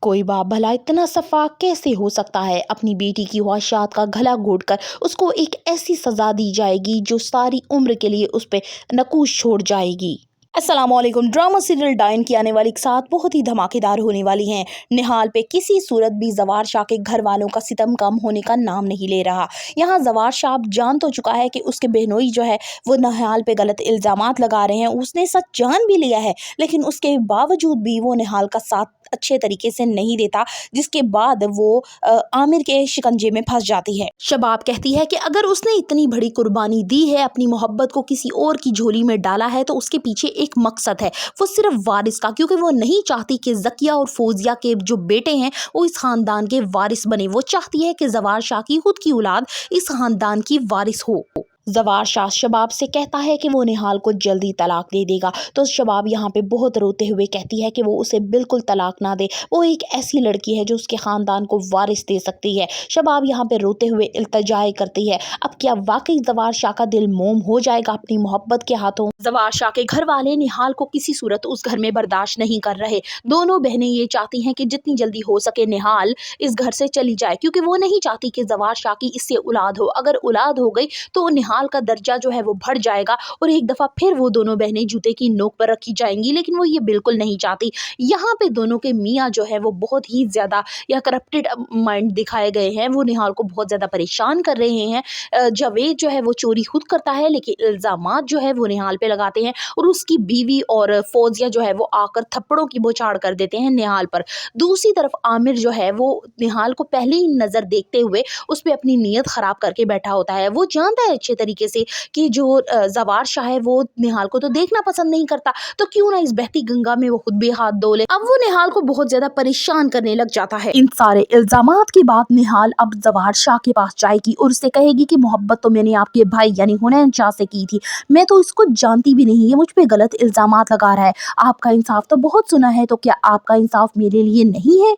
कोई बाप भला इतना सफा कैसे हो सकता है। अपनी बेटी की ख्वाहिशात का गला घोटकर उसको एक ऐसी सजा दी जाएगी जो सारी उम्र के लिए उस पे नकूश छोड़ जाएगी। अस्सलामुअलैकुम। ड्रामा सीरियल डायन की आने वाली एक साथ बहुत ही धमाकेदार होने वाली हैं। निहाल पे किसी सूरत भी जवार शाह के घर वालों का सितम कम होने का नाम नहीं ले रहा। यहाँ जवार शाह जान तो चुका है कि उसके बहनोई जो है वो निहाल पे गलत इल्जामात लगा रहे हैं। उसने सच जान भी लिया है, लेकिन उसके बावजूद भी वो निहाल का साथ अच्छे तरीके से नहीं देता, जिसके बाद वो आमिर के शिकंजे में फंस जाती है। शबाब कहती है कि अगर उसने इतनी बड़ी कुर्बानी दी है, अपनी मोहब्बत को किसी और की झोली में डाला है, तो उसके पीछे एक मकसद है, वो सिर्फ वारिस का, क्योंकि वो नहीं चाहती कि ज़किया और फौजिया के जो बेटे हैं वो इस खानदान के वारिस बने। वो चाहती है कि जवार शाह की खुद की औलाद इस खानदान की वारिस हो। जवार शाह शबाब से कहता है कि वो निहाल को जल्दी तलाक दे देगा, तो शबाब यहाँ पे बहुत रोते हुए कहती है कि वो उसे बिल्कुल तलाक ना दे, वो एक ऐसी लड़की है जो उसके ख़ानदान को वारिस दे सकती है। शबाब यहाँ पे रोते हुए इल्तिजाएं करती है। अब क्या वाकई जवार शाह का दिल मोम हो जाएगा अपनी मोहब्बत के हाथों? जवार शाह के घर वाले निहाल को किसी सूरत उस घर में बर्दाश्त नहीं कर रहे। दोनों बहनें ये चाहती हैं कि जितनी जल्दी हो सके निहाल इस घर से चली जाए, क्योंकि वो नहीं चाहती कि जवार शाह की इससे औलाद हो। अगर औलाद हो गई तो निहाल का दर्जा जो है वो बढ़ जाएगा और एक दफा फिर वो दोनों बहनें जूते की नोक पर रखी जाएंगी, लेकिन वो ये बिल्कुल नहीं चाहती। यहाँ पे दोनों के मियाँ जो है वो बहुत ही ज्यादा या करप्टेड माइंड दिखाए गए हैं। वो निहाल को बहुत ज्यादा परेशान कर रहे हैं। जावेद जो है वो चोरी खुद करता है, लेकिन इल्जामात जो है वो निहाल पे लगाते हैं और उसकी बीवी और फौजिया जो है वो आकर थप्पड़ों की बौछार कर देते हैं निहाल पर। दूसरी तरफ आमिर जो है वो निहाल को पहले ही नजर देखते हुए उस पर अपनी नीयत खराब करके बैठा होता है। वो जानता है अच्छे तरीके से कि जो जवार शाह है वो निहाल को तो देखना पसंद नहीं करता, तो क्यों ना इस बहती गंगा में वो खुद भी हाथ धो ले। अब वो निहाल को बहुत ज्यादा परेशान करने लग जाता है। इन सारे इल्जामात के बाद निहाल अब जवार शाह के पास जाएगी और उससे कहेगी कि मोहब्बत तो मैंने आपके भाई यानी हुनैन शाह से की थी, मैं तो इसको जानती भी नहीं, ये मुझ पे गलत इल्जामात लगा रहा है। आपका इंसाफ तो बहुत सुना है, तो क्या आपका इंसाफ मेरे लिए नहीं है?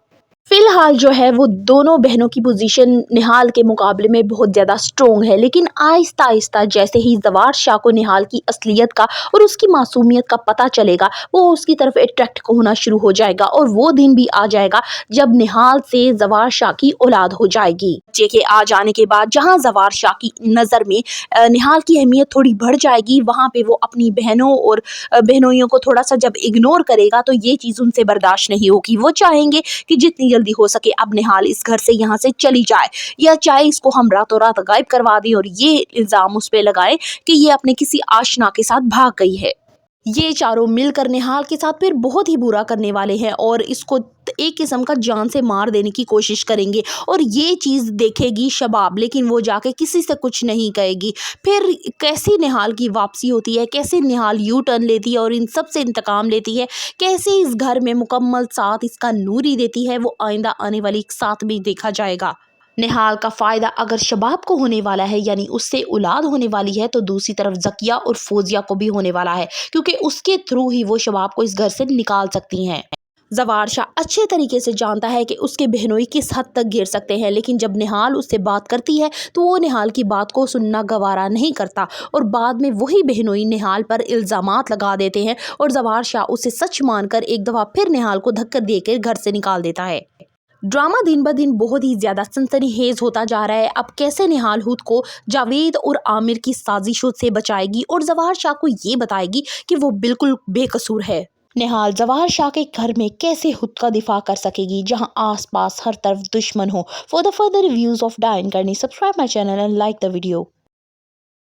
फिलहाल जो है वो दोनों बहनों की पोजीशन निहाल के मुकाबले में बहुत ज़्यादा स्ट्रोंग है, लेकिन आहिस्ता आहिस्ता जैसे ही जवार शाह को निहाल की असलियत का और उसकी मासूमियत का पता चलेगा, वो उसकी तरफ अट्रैक्ट होना शुरू हो जाएगा और वो दिन भी आ जाएगा जब निहाल से जवार शाह की औलाद हो जाएगी। बच्चे के आ जाने के बाद जहाँ जवार शाह की नज़र में निहाल की अहमियत थोड़ी बढ़ जाएगी, वहाँ पे वो अपनी बहनों और बहनोइयों को थोड़ा सा जब इग्नोर करेगा तो ये चीज़ उनसे बर्दाश्त नहीं होगी। वो चाहेंगे कि जितनी जल्दी हो सके अब निहाल इस घर से यहाँ से चली जाए, या चाहे इसको हम रातों रात गायब करवा दें और ये इल्जाम उस पे लगाएं कि ये अपने किसी आशना के साथ भाग गई है। ये चारों मिलकर निहाल के साथ फिर बहुत ही बुरा करने वाले हैं और इसको एक किस्म का जान से मार देने की कोशिश करेंगे और ये चीज़ देखेगी शबाब, लेकिन वो जाके किसी से कुछ नहीं कहेगी। फिर कैसे निहाल की वापसी होती है, कैसे निहाल यू टर्न लेती है और इन सब से इंतकाम लेती है, कैसे इस घर में मुकम्मल साथ इसका नूरी देती है, वो आइंदा आने वाली एक साथ में देखा जाएगा। निहाल का फ़ायदा अगर शबाब को होने वाला है, यानी उससे औलाद होने वाली है, तो दूसरी तरफ ज़किया और फौजिया को भी होने वाला है, क्योंकि उसके थ्रू ही वो शबाब को इस घर से निकाल सकती हैं। जवार शाह अच्छे तरीके से जानता है कि उसके बहनोई किस हद तक गिर सकते हैं, लेकिन जब निहाल उससे बात करती है तो वो निहाल की बात को सुनना गवारा नहीं करता और बाद में वही बहनोई निहाल पर इल्ज़ामात लगा देते हैं और जवार शाह उसे सच मानकर एक दफ़ा फिर निहाल को धक्का देकर घर से निकाल देता है। ड्रामा दिन ब दिन बहुत ही ज़्यादा सनसनीखेज होता जा रहा है। अब कैसे निहाल खुद को जावेद और आमिर की साजिशों से बचाएगी और जवार शाह को ये बताएगी कि वो बिल्कुल बेकसूर है। निहाल जवाहर शाह के घर में कैसे खुद का दिफा कर सकेगी जहां आसपास हर तरफ दुश्मन हो? For the further reviews of डायन करनी, subscribe my channel and like the video.